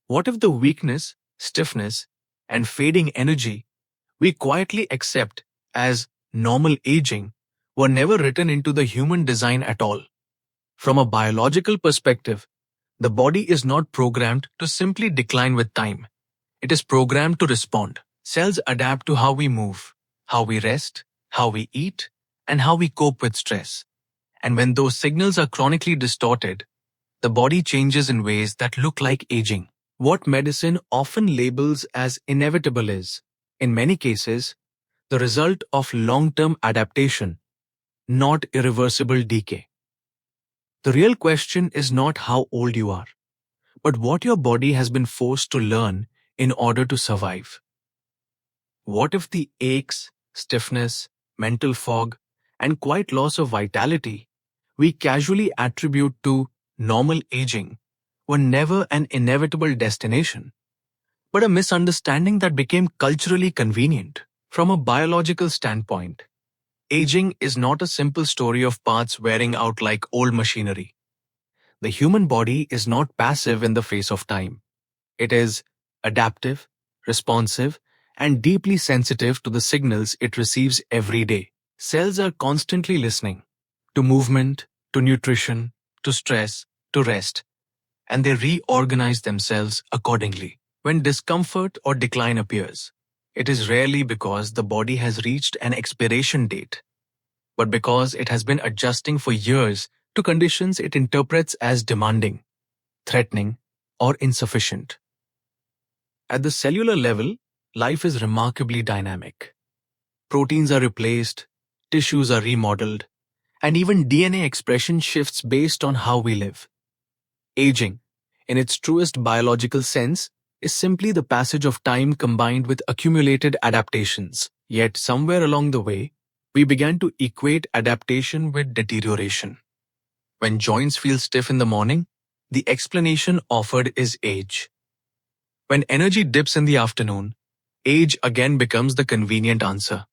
What if the weakness, stiffness, and fading energy we quietly accept as normal aging were never written into the human design at all? From a biological perspective, the body is not programmed to simply decline with time. It is programmed to respond. Cells adapt to how we move, how we rest, how we eat, and how we cope with stress. And when those signals are chronically distorted, the body changes in ways that look like aging. What medicine often labels as inevitable is, in many cases, the result of long-term adaptation, not irreversible decay. The real question is not how old you are, but what your body has been forced to learn in order to survive. What if the aches, stiffness, mental fog, and quiet loss of vitality we casually attribute to normal aging were never an inevitable destination, but a misunderstanding that became culturally convenient? From a biological standpoint, aging is not a simple story of parts wearing out like old machinery. The human body is not passive in the face of time. It is adaptive, responsive, and deeply sensitive to the signals it receives every day. Cells are constantly listening to movement, to nutrition, to stress, to rest, and they reorganize themselves accordingly. When discomfort or decline appears, it is rarely because the body has reached an expiration date, but because it has been adjusting for years to conditions it interprets as demanding, threatening, or insufficient. At the cellular level, life is remarkably dynamic. Proteins are replaced, tissues are remodeled, and even DNA expression shifts based on how we live. Aging, in its truest biological sense, is simply the passage of time combined with accumulated adaptations. Yet somewhere along the way, we began to equate adaptation with deterioration. When joints feel stiff in the morning, the explanation offered is age. When energy dips in the afternoon, age again becomes the convenient answer.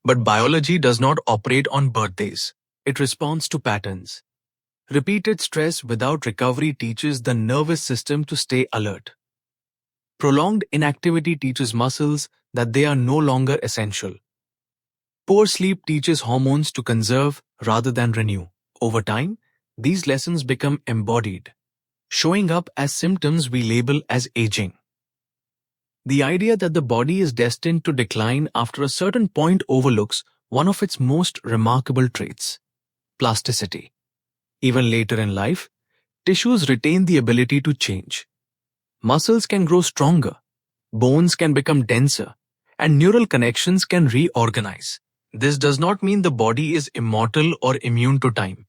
But biology does not operate on birthdays. It responds to patterns. Repeated stress without recovery teaches the nervous system to stay alert. Prolonged inactivity teaches muscles that they are no longer essential. Poor sleep teaches hormones to conserve rather than renew. Over time, these lessons become embodied, showing up as symptoms we label as aging. The idea that the body is destined to decline after a certain point overlooks one of its most remarkable traits: plasticity. Even later in life, tissues retain the ability to change. Muscles can grow stronger, bones can become denser, and neural connections can reorganize. This does not mean the body is immortal or immune to time,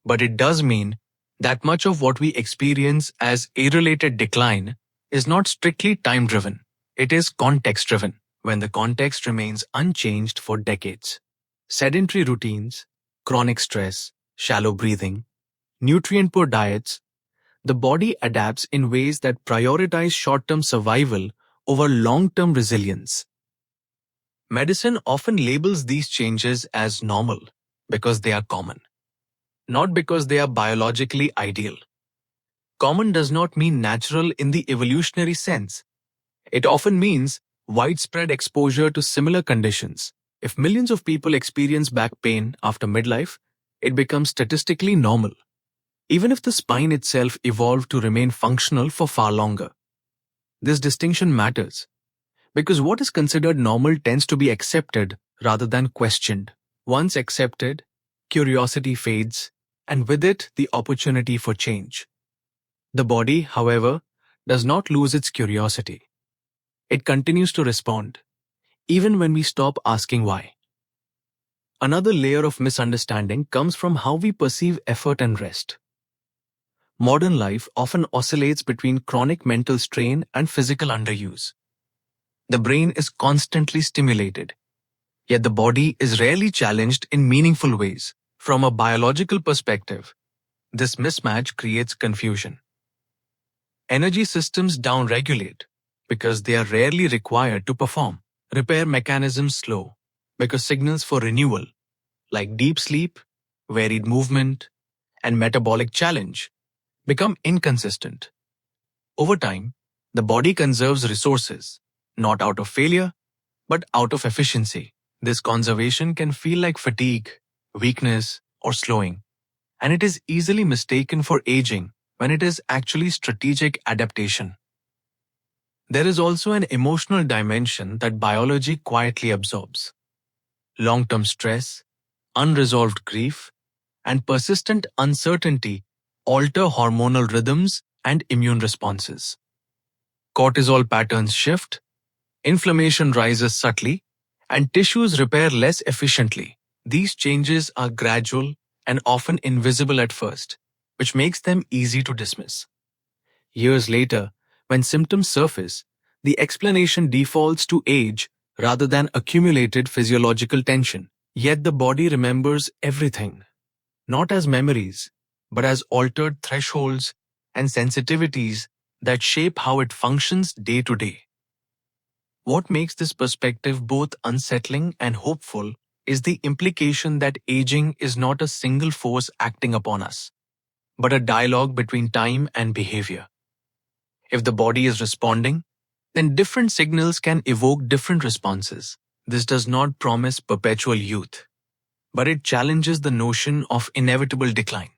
but it does mean that much of what we experience as age-related decline is not strictly time-driven. It is context-driven. When the context remains unchanged for decades, sedentary routines, chronic stress, shallow breathing, nutrient-poor diets, the body adapts in ways that prioritize short-term survival over long-term resilience. Medicine often labels these changes as normal because they are common, not because they are biologically ideal. Common does not mean natural in the evolutionary sense. It often means widespread exposure to similar conditions. If millions of people experience back pain after midlife, it becomes statistically normal, even if the spine itself evolved to remain functional for far longer. This distinction matters, because what is considered normal tends to be accepted rather than questioned. Once accepted, curiosity fades, and with it, the opportunity for change. The body, however, does not lose its curiosity. It continues to respond, even when we stop asking why. Another layer of misunderstanding comes from how we perceive effort and rest. Modern life often oscillates between chronic mental strain and physical underuse. The brain is constantly stimulated, yet the body is rarely challenged in meaningful ways. From a biological perspective, this mismatch creates confusion. Energy systems downregulate because they are rarely required to perform. Repair mechanisms slow because signals for renewal, like deep sleep, varied movement, and metabolic challenge, become inconsistent. Over time, The body conserves resources, not out of failure, but out of efficiency. This conservation can feel like fatigue, weakness, or slowing, and it is easily mistaken for aging when it is actually strategic adaptation. There is also an emotional dimension that biology quietly absorbs. Long-term stress, unresolved grief, and persistent uncertainty alter hormonal rhythms and immune responses. Cortisol patterns shift, inflammation rises subtly, and tissues repair less efficiently. These changes are gradual and often invisible at first, which makes them easy to dismiss. Years later, when symptoms surface, the explanation defaults to age rather than accumulated physiological tension. Yet the body remembers everything, not as memories, but as altered thresholds and sensitivities that shape how it functions day to day. What makes this perspective both unsettling and hopeful is the implication that aging is not a single force acting upon us, but a dialogue between time and behavior. If the body is responding, then different signals can evoke different responses. This does not promise perpetual youth, but it challenges the notion of inevitable decline.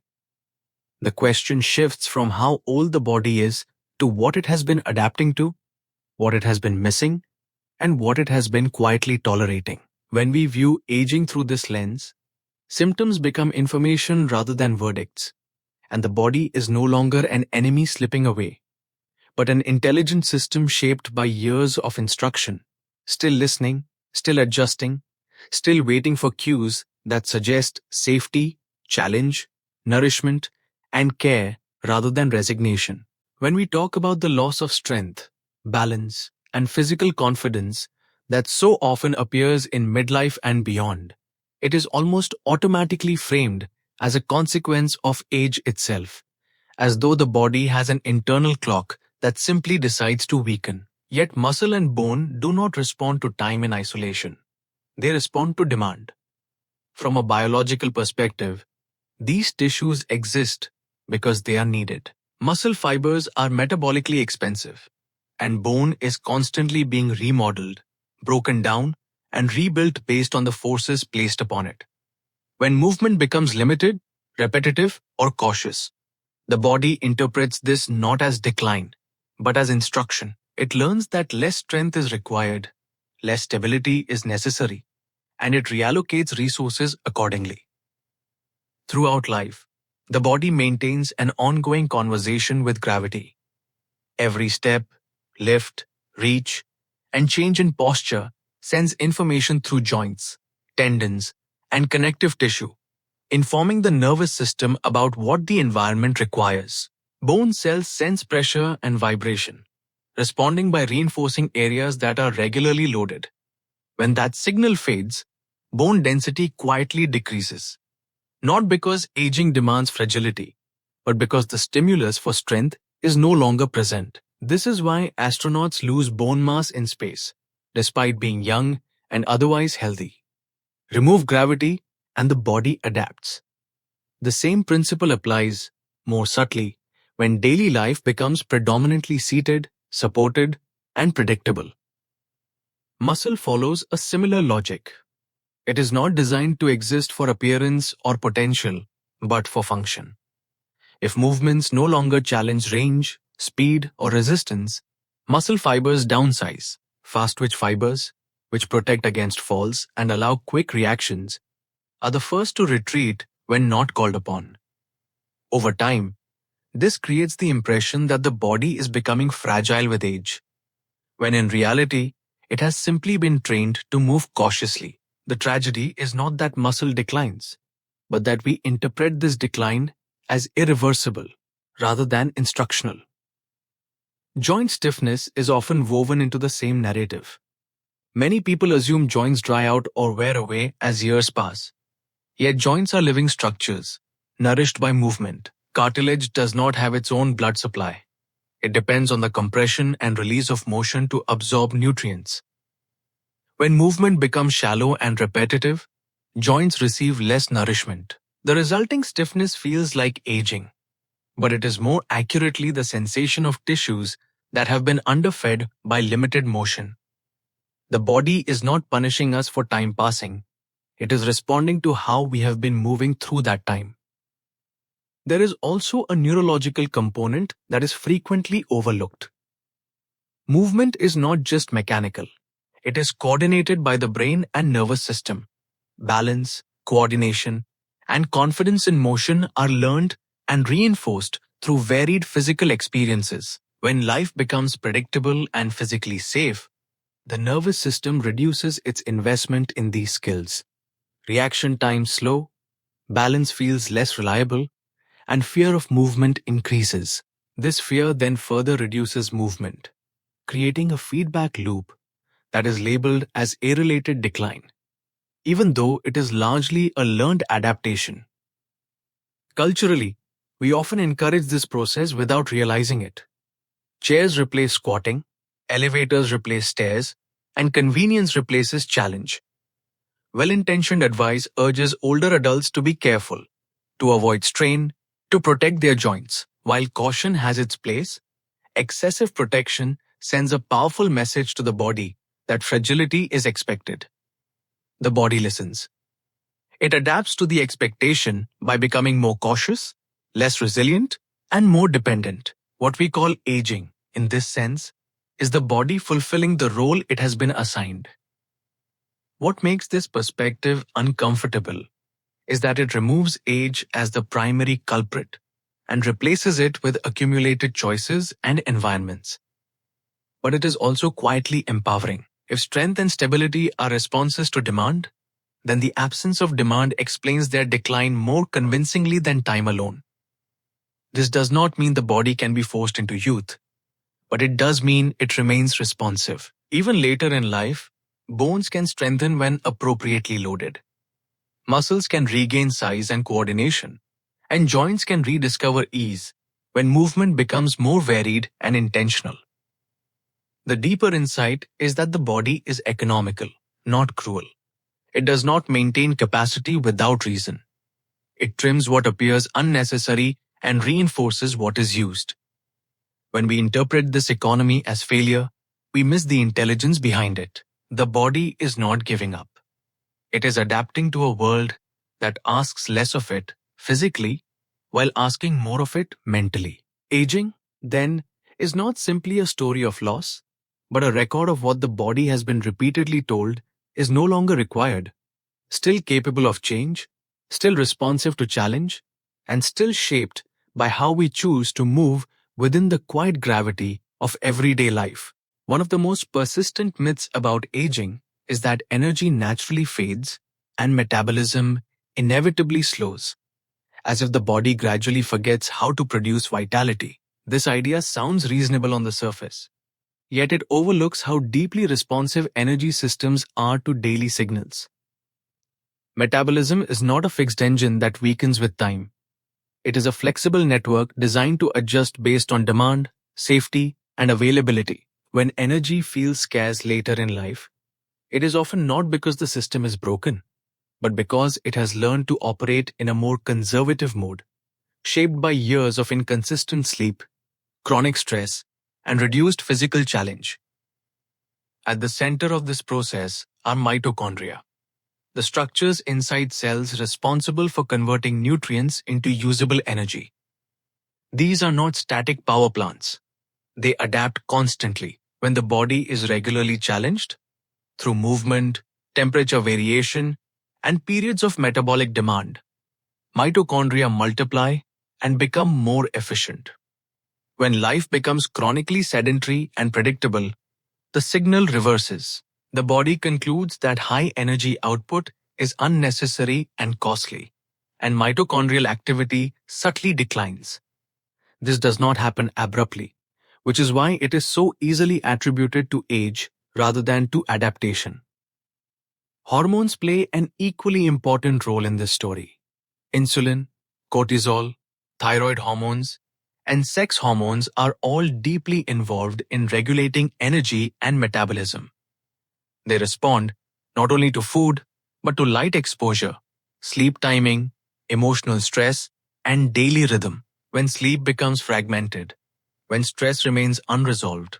The question shifts from how old the body is to what it has been adapting to, what it has been missing, and what it has been quietly tolerating. When we view aging through this lens, symptoms become information rather than verdicts, and the body is no longer an enemy slipping away, but an intelligent system shaped by years of instruction, still listening, still adjusting, still waiting for cues that suggest safety, challenge, nourishment, and care rather than resignation. When we talk about the loss of strength, balance, and physical confidence that so often appears in midlife and beyond, it is almost automatically framed as a consequence of age itself, as though the body has an internal clock that simply decides to weaken. Yet muscle and bone do not respond to time in isolation. They respond to demand. From a biological perspective, these tissues exist because they are needed. Muscle fibers are metabolically expensive, and bone is constantly being remodeled, broken down, and rebuilt based on the forces placed upon it. When movement becomes limited, repetitive, or cautious, the body interprets this not as decline, but as instruction. It learns that less strength is required, less stability is necessary, and it reallocates resources accordingly. Throughout life, the body maintains an ongoing conversation with gravity. Every step, lift, reach, and change in posture sends information through joints, tendons, and connective tissue, informing the nervous system about what the environment requires. Bone cells sense pressure and vibration, responding by reinforcing areas that are regularly loaded. When that signal fades, bone density quietly decreases. Not because aging demands fragility, but because the stimulus for strength is no longer present. This is why astronauts lose bone mass in space, despite being young and otherwise healthy. Remove gravity, and the body adapts. The same principle applies, more subtly, when daily life becomes predominantly seated, supported, and predictable. Muscle follows a similar logic. It is not designed to exist for appearance or potential, but for function. If movements no longer challenge range, speed, or resistance, muscle fibers downsize. Fast-twitch fibers, which protect against falls and allow quick reactions, are the first to retreat when not called upon. Over time, this creates the impression that the body is becoming fragile with age, when in reality, it has simply been trained to move cautiously. The tragedy is not that muscle declines, but that we interpret this decline as irreversible rather than instructional. Joint stiffness is often woven into the same narrative. Many people assume joints dry out or wear away as years pass. Yet joints are living structures, nourished by movement. Cartilage does not have its own blood supply. It depends on the compression and release of motion to absorb nutrients. When movement becomes shallow and repetitive, joints receive less nourishment. The resulting stiffness feels like aging, but it is more accurately the sensation of tissues that have been underfed by limited motion. The body is not punishing us for time passing. It is responding to how we have been moving through that time. There is also a neurological component that is frequently overlooked. Movement is not just mechanical. It is coordinated by the brain and nervous system. Balance, coordination, and confidence in motion are learned and reinforced through varied physical experiences. When life becomes predictable and physically safe, the nervous system reduces its investment in these skills. Reaction times slow, balance feels less reliable, and fear of movement increases. This fear then further reduces movement, creating a feedback loop that is labeled as a-related decline, even though it is largely a learned adaptation. Culturally, we often encourage this process without realizing it. Chairs replace squatting, elevators replace stairs, and convenience replaces challenge. Well-intentioned advice urges older adults to be careful, to avoid strain, to protect their joints. While caution has its place, excessive protection sends a powerful message to the body that fragility is expected. The body listens. It adapts to the expectation by becoming more cautious, less resilient, and more dependent. What we call aging, in this sense, is the body fulfilling the role it has been assigned. What makes this perspective uncomfortable is that it removes age as the primary culprit and replaces it with accumulated choices and environments. But it is also quietly empowering. If strength and stability are responses to demand, then the absence of demand explains their decline more convincingly than time alone. This does not mean the body can be forced into youth, but it does mean it remains responsive. Even later in life, bones can strengthen when appropriately loaded. Muscles can regain size and coordination, and joints can rediscover ease when movement becomes more varied and intentional. The deeper insight is that the body is economical, not cruel. It does not maintain capacity without reason. It trims what appears unnecessary and reinforces what is used. When we interpret this economy as failure, we miss the intelligence behind it. The body is not giving up. It is adapting to a world that asks less of it physically while asking more of it mentally. Aging, then, is not simply a story of loss, but a record of what the body has been repeatedly told is no longer required, still capable of change, still responsive to challenge, and still shaped by how we choose to move within the quiet gravity of everyday life. One of the most persistent myths about aging is that energy naturally fades and metabolism inevitably slows, as if the body gradually forgets how to produce vitality. This idea sounds reasonable on the surface, yet it overlooks how deeply responsive energy systems are to daily signals. Metabolism is not a fixed engine that weakens with time. It is a flexible network designed to adjust based on demand, safety, and availability. When energy feels scarce later in life, it is often not because the system is broken, but because it has learned to operate in a more conservative mode, shaped by years of inconsistent sleep, chronic stress, and reduced physical challenge. At the center of this process are mitochondria, the structures inside cells responsible for converting nutrients into usable energy. These are not static power plants. They adapt constantly when the body is regularly challenged through movement, temperature variation, and periods of metabolic demand. Mitochondria multiply and become more efficient. When life becomes chronically sedentary and predictable, the signal reverses. The body concludes that high energy output is unnecessary and costly, and mitochondrial activity subtly declines. This does not happen abruptly, which is why it is so easily attributed to age rather than to adaptation. Hormones play an equally important role in this story. Insulin, cortisol, thyroid hormones, and sex hormones are all deeply involved in regulating energy and metabolism. They respond not only to food, but to light exposure, sleep timing, emotional stress, and daily rhythm. When sleep becomes fragmented, when stress remains unresolved,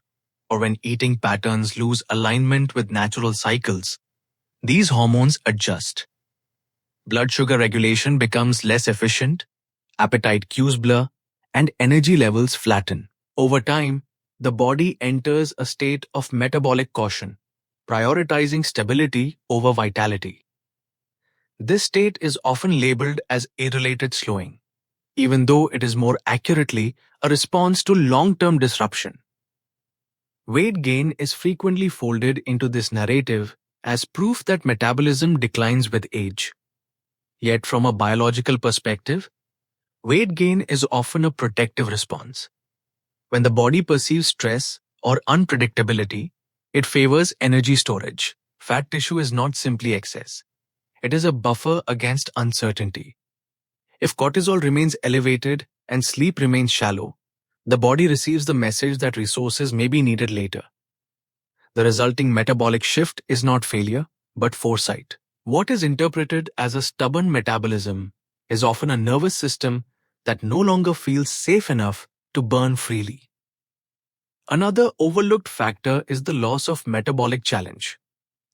or when eating patterns lose alignment with natural cycles, these hormones adjust. Blood sugar regulation becomes less efficient, appetite cues blur, and energy levels flatten. Over time, the body enters a state of metabolic caution, prioritizing stability over vitality. This state is often labeled as age-related slowing, even though it is more accurately a response to long-term disruption. Weight gain is frequently folded into this narrative as proof that metabolism declines with age. Yet from a biological perspective, weight gain is often a protective response. When the body perceives stress or unpredictability, it favors energy storage. Fat tissue is not simply excess. It is a buffer against uncertainty. If cortisol remains elevated and sleep remains shallow, the body receives the message that resources may be needed later. The resulting metabolic shift is not failure, but foresight. What is interpreted as a stubborn metabolism is often a nervous system that no longer feels safe enough to burn freely. Another overlooked factor is the loss of metabolic challenge.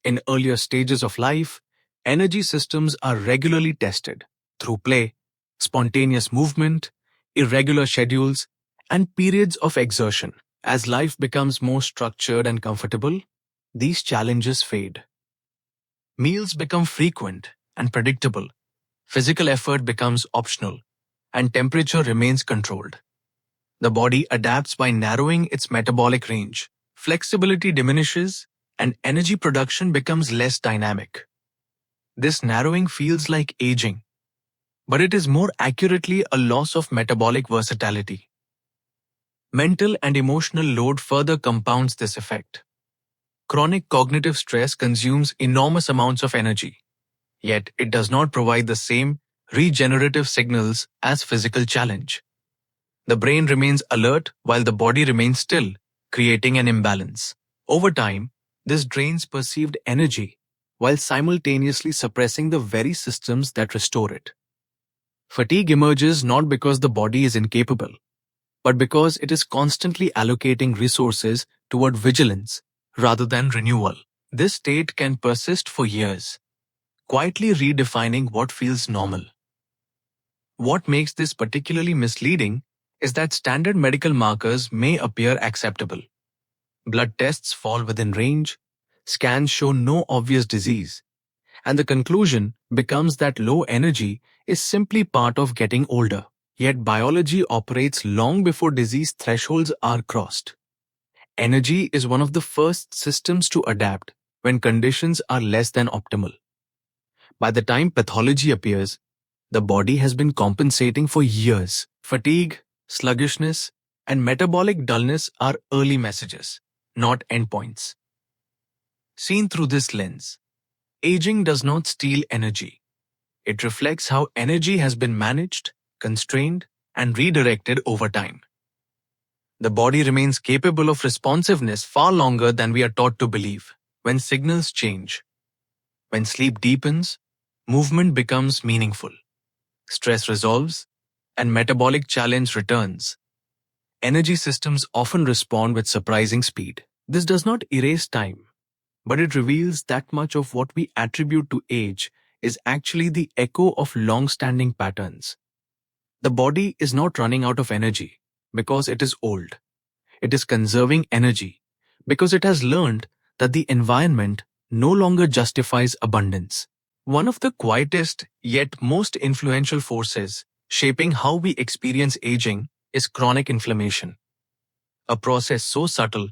In earlier stages of life, energy systems are regularly tested through play, spontaneous movement, irregular schedules, and periods of exertion. As life becomes more structured and comfortable, these challenges fade. Meals become frequent and predictable, physical effort becomes optional, and temperature remains controlled. The body adapts by narrowing its metabolic range. Flexibility diminishes, and energy production becomes less dynamic. This narrowing feels like aging, but it is more accurately a loss of metabolic versatility. Mental and emotional load further compounds this effect. Chronic cognitive stress consumes enormous amounts of energy, yet it does not provide the same regenerative signals as physical challenge. The brain remains alert while the body remains still, creating an imbalance. Over time, this drains perceived energy while simultaneously suppressing the very systems that restore it. Fatigue emerges not because the body is incapable, but because it is constantly allocating resources toward vigilance rather than renewal. This state can persist for years, quietly redefining what feels normal. What makes this particularly misleading is that standard medical markers may appear acceptable. Blood tests fall within range, scans show no obvious disease, and the conclusion becomes that low energy is simply part of getting older. Yet biology operates long before disease thresholds are crossed. Energy is one of the first systems to adapt when conditions are less than optimal. By the time pathology appears, the body has been compensating for years. Fatigue, sluggishness, and metabolic dullness are early messages, not endpoints. Seen through this lens, aging does not steal energy. It reflects how energy has been managed, constrained, and redirected over time. The body remains capable of responsiveness far longer than we are taught to believe. When signals change, when sleep deepens, movement becomes meaningful, stress resolves, and metabolic challenge returns, energy systems often respond with surprising speed. This does not erase time, but it reveals that much of what we attribute to age is actually the echo of long-standing patterns. The body is not running out of energy because it is old. It is conserving energy because it has learned that the environment no longer justifies abundance. One of the quietest yet most influential forces shaping how we experience aging is chronic inflammation, a process so subtle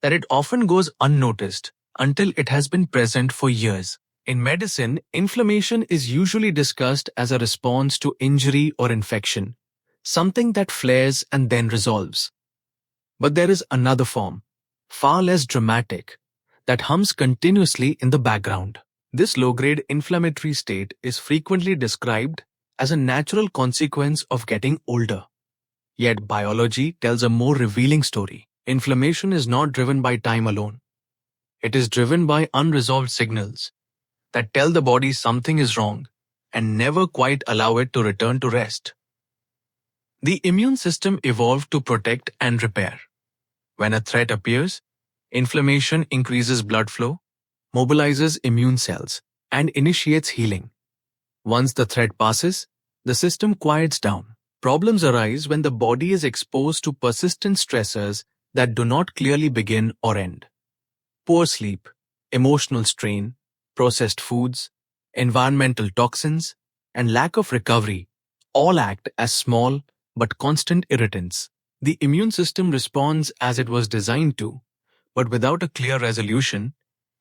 that it often goes unnoticed until it has been present for years. In medicine, inflammation is usually discussed as a response to injury or infection, something that flares and then resolves. But there is another form, far less dramatic, that hums continuously in the background. This low-grade inflammatory state is frequently described as a natural consequence of getting older. Yet biology tells a more revealing story. Inflammation is not driven by time alone. It is driven by unresolved signals that tell the body something is wrong and never quite allow it to return to rest. The immune system evolved to protect and repair. When a threat appears, inflammation increases blood flow, mobilizes immune cells, and initiates healing. Once the threat passes, the system quiets down. Problems arise when the body is exposed to persistent stressors that do not clearly begin or end. Poor sleep, emotional strain, processed foods, environmental toxins, and lack of recovery all act as small but constant irritants. The immune system responds as it was designed to, but without a clear resolution,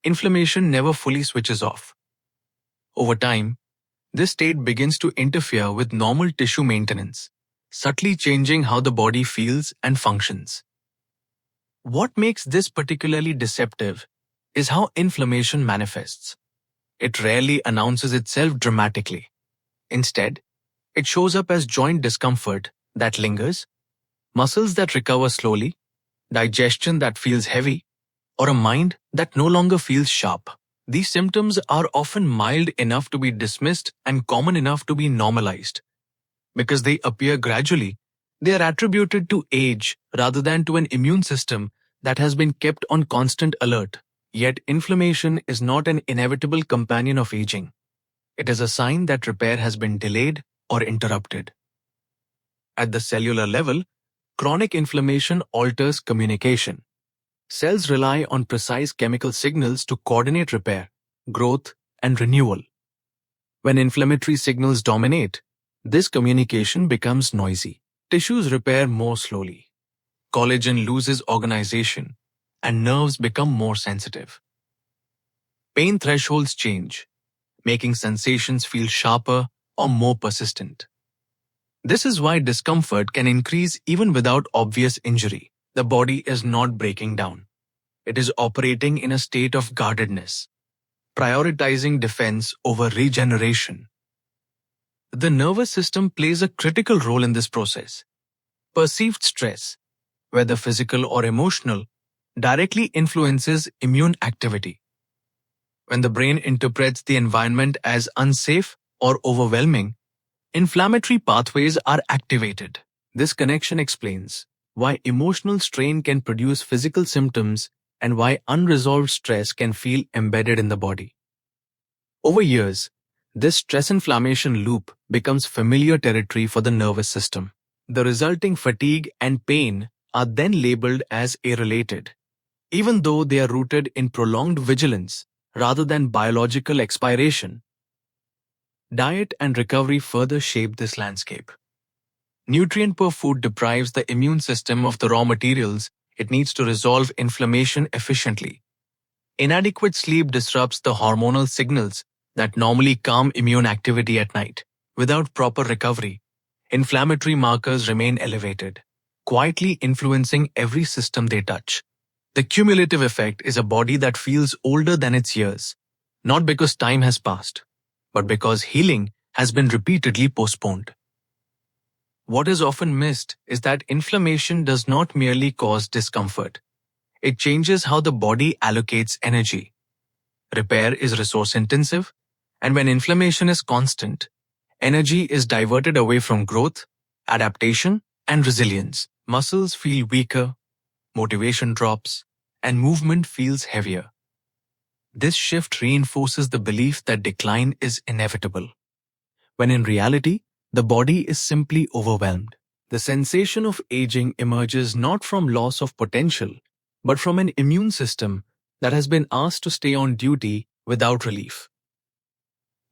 inflammation never fully switches off. Over time, this state begins to interfere with normal tissue maintenance, subtly changing how the body feels and functions. What makes this particularly deceptive is how inflammation manifests. It rarely announces itself dramatically. Instead, it shows up as joint discomfort that lingers, muscles that recover slowly, digestion that feels heavy, or a mind that no longer feels sharp. These symptoms are often mild enough to be dismissed and common enough to be normalized. Because they appear gradually, they are attributed to age rather than to an immune system that has been kept on constant alert. Yet inflammation is not an inevitable companion of aging. It is a sign that repair has been delayed or interrupted. At the cellular level, chronic inflammation alters communication. Cells rely on precise chemical signals to coordinate repair, growth, and renewal. When inflammatory signals dominate, this communication becomes noisy. Tissues repair more slowly. Collagen loses organization, and nerves become more sensitive. Pain thresholds change, making sensations feel sharper or more persistent. This is why discomfort can increase even without obvious injury. The body is not breaking down. It is operating in a state of guardedness, prioritizing defense over regeneration. The nervous system plays a critical role in this process. Perceived stress, whether physical or emotional, directly influences immune activity. When the brain interprets the environment as unsafe or overwhelming, inflammatory pathways are activated. This connection explains why emotional strain can produce physical symptoms and why unresolved stress can feel embedded in the body. Over years, this stress-inflammation loop becomes familiar territory for the nervous system. The resulting fatigue and pain are then labeled as irrelated, even though they are rooted in prolonged vigilance rather than biological expiration. Diet and recovery further shape this landscape. Nutrient-poor food deprives the immune system of the raw materials it needs to resolve inflammation efficiently. Inadequate sleep disrupts the hormonal signals that normally calm immune activity at night. Without proper recovery, inflammatory markers remain elevated, quietly influencing every system they touch. The cumulative effect is a body that feels older than its years, not because time has passed, but because healing has been repeatedly postponed. What is often missed is that inflammation does not merely cause discomfort. It changes how the body allocates energy. Repair is resource-intensive, and when inflammation is constant, energy is diverted away from growth, adaptation, and resilience. Muscles feel weaker, motivation drops, and movement feels heavier. This shift reinforces the belief that decline is inevitable, when in reality, the body is simply overwhelmed. The sensation of aging emerges not from loss of potential, but from an immune system that has been asked to stay on duty without relief.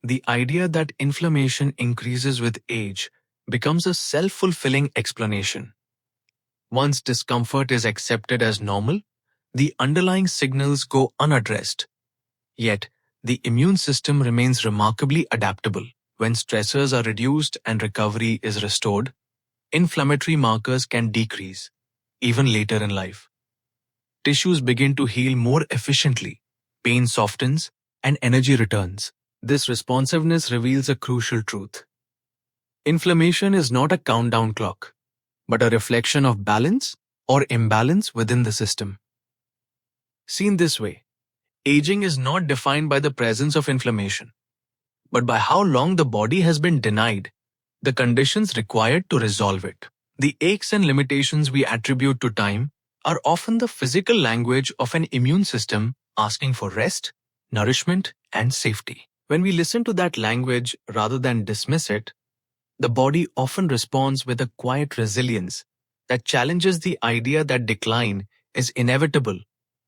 The idea that inflammation increases with age becomes a self-fulfilling explanation. Once discomfort is accepted as normal, the underlying signals go unaddressed. Yet, the immune system remains remarkably adaptable. When stressors are reduced and recovery is restored, inflammatory markers can decrease, even later in life. Tissues begin to heal more efficiently, pain softens, and energy returns. This responsiveness reveals a crucial truth. Inflammation is not a countdown clock, but a reflection of balance or imbalance within the system. Seen this way, aging is not defined by the presence of inflammation, but by how long the body has been denied the conditions required to resolve it. The aches and limitations we attribute to time are often the physical language of an immune system asking for rest, nourishment, and safety. When we listen to that language rather than dismiss it, the body often responds with a quiet resilience that challenges the idea that decline is inevitable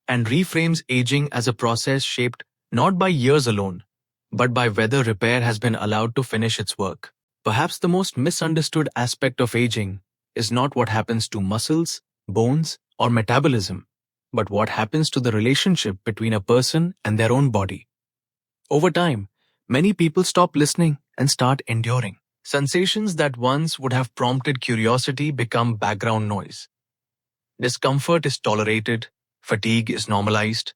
and reframes aging as a process shaped not by years alone, but by whether repair has been allowed to finish its work. Perhaps the most misunderstood aspect of aging is not what happens to muscles, bones, or metabolism, but what happens to the relationship between a person and their own body. Over time, many people stop listening and start enduring. Sensations that once would have prompted curiosity become background noise. Discomfort is tolerated, fatigue is normalized,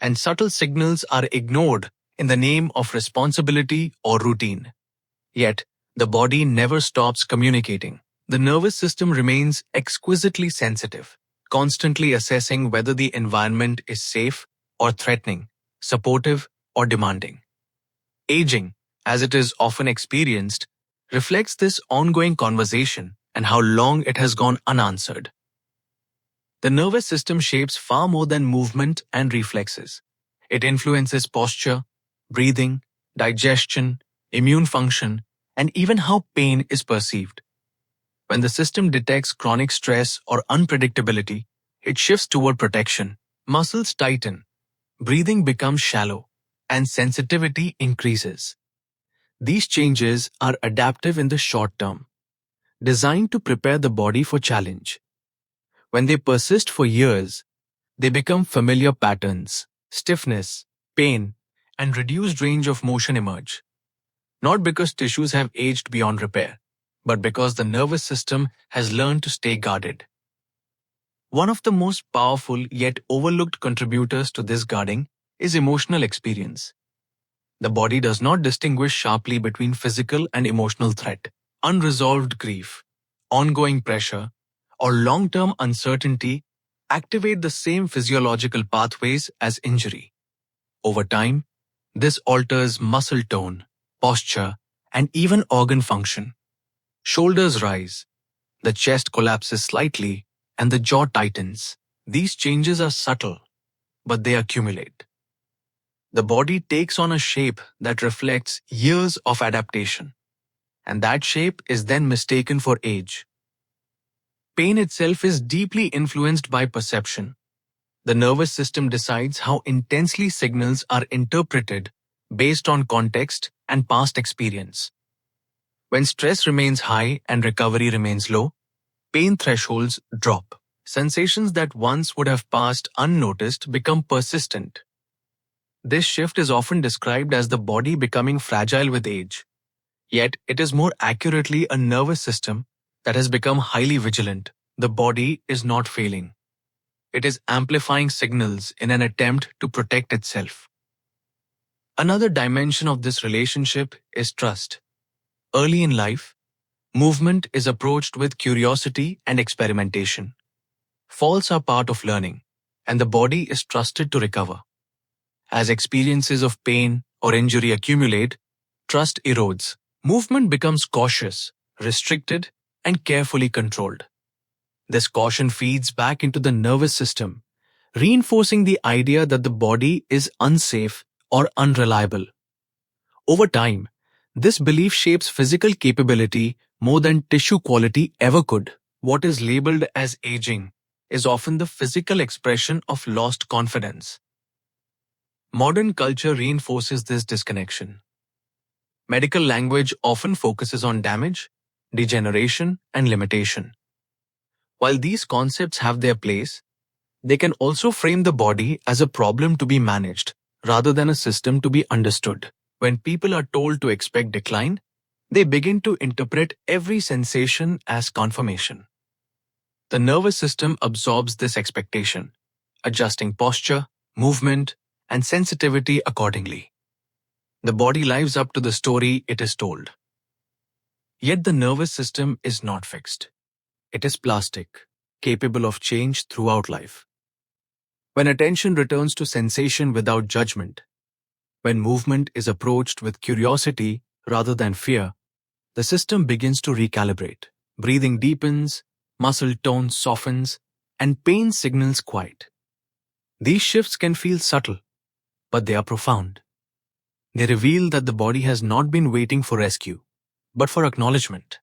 and subtle signals are ignored in the name of responsibility or routine. Yet, the body never stops communicating. The nervous system remains exquisitely sensitive, constantly assessing whether the environment is safe or threatening, supportive or demanding. Aging, as it is often experienced, reflects this ongoing conversation and how long it has gone unanswered. The nervous system shapes far more than movement and reflexes. It influences posture, breathing, digestion, immune function, and even how pain is perceived. When the system detects chronic stress or unpredictability, it shifts toward protection. Muscles tighten, breathing becomes shallow, and sensitivity increases. These changes are adaptive in the short term, designed to prepare the body for challenge. When they persist for years, they become familiar patterns. Stiffness, pain, and reduced range of motion emerge. Not because tissues have aged beyond repair, but because the nervous system has learned to stay guarded. One of the most powerful yet overlooked contributors to this guarding is emotional experience. The body does not distinguish sharply between physical and emotional threat. Unresolved grief, ongoing pressure, or long-term uncertainty activate the same physiological pathways as injury. Over time, this alters muscle tone, posture, and even organ function. Shoulders rise, the chest collapses slightly, and the jaw tightens. These changes are subtle, but they accumulate. The body takes on a shape that reflects years of adaptation, and that shape is then mistaken for age. Pain itself is deeply influenced by perception. The nervous system decides how intensely signals are interpreted based on context and past experience. When stress remains high and recovery remains low, pain thresholds drop. Sensations that once would have passed unnoticed become persistent. This shift is often described as the body becoming fragile with age. Yet, it is more accurately a nervous system that has become highly vigilant. The body is not failing. It is amplifying signals in an attempt to protect itself. Another dimension of this relationship is trust. Early in life, movement is approached with curiosity and experimentation. Falls are part of learning, and the body is trusted to recover. As experiences of pain or injury accumulate, trust erodes. Movement becomes cautious, restricted, and carefully controlled. This caution feeds back into the nervous system, reinforcing the idea that the body is unsafe or unreliable. Over time, this belief shapes physical capability more than tissue quality ever could. What is labeled as aging is often the physical expression of lost confidence. Modern culture reinforces this disconnection. Medical language often focuses on damage, degeneration, and limitation. While these concepts have their place, they can also frame the body as a problem to be managed rather than a system to be understood. When people are told to expect decline, they begin to interpret every sensation as confirmation. The nervous system absorbs this expectation, adjusting posture, movement, and sensitivity accordingly. The body lives up to the story it is told. Yet the nervous system is not fixed. It is plastic, capable of change throughout life. When attention returns to sensation without judgment, when movement is approached with curiosity rather than fear, the system begins to recalibrate. Breathing deepens, muscle tone softens, and pain signals quiet. These shifts can feel subtle, but they are profound. They reveal that the body has not been waiting for rescue, but for acknowledgement.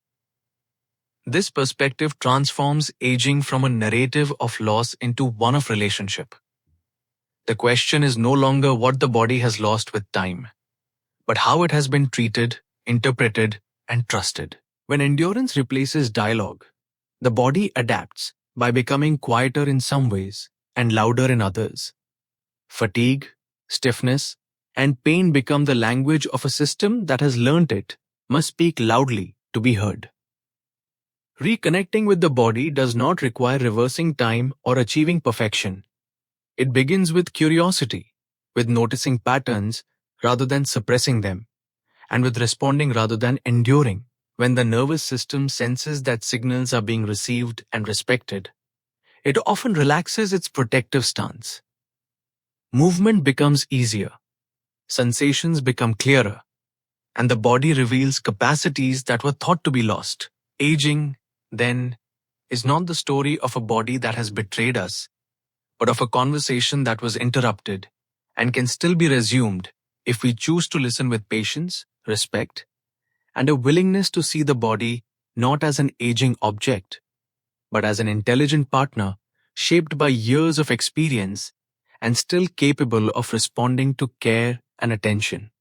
This perspective transforms aging from a narrative of loss into one of relationship. The question is no longer what the body has lost with time, but how it has been treated, interpreted, and trusted. When endurance replaces dialogue, the body adapts by becoming quieter in some ways and louder in others. Fatigue, stiffness, and pain become the language of a system that has learnt it must speak loudly to be heard. Reconnecting with the body does not require reversing time or achieving perfection. It begins with curiosity, with noticing patterns rather than suppressing them, and with responding rather than enduring. When the nervous system senses that signals are being received and respected, it often relaxes its protective stance. Movement becomes easier, sensations become clearer, and the body reveals capacities that were thought to be lost. Aging, then, is not the story of a body that has betrayed us, but of a conversation that was interrupted and can still be resumed if we choose to listen with patience, respect, and a willingness to see the body not as an aging object, but as an intelligent partner shaped by years of experience and still capable of responding to care and attention.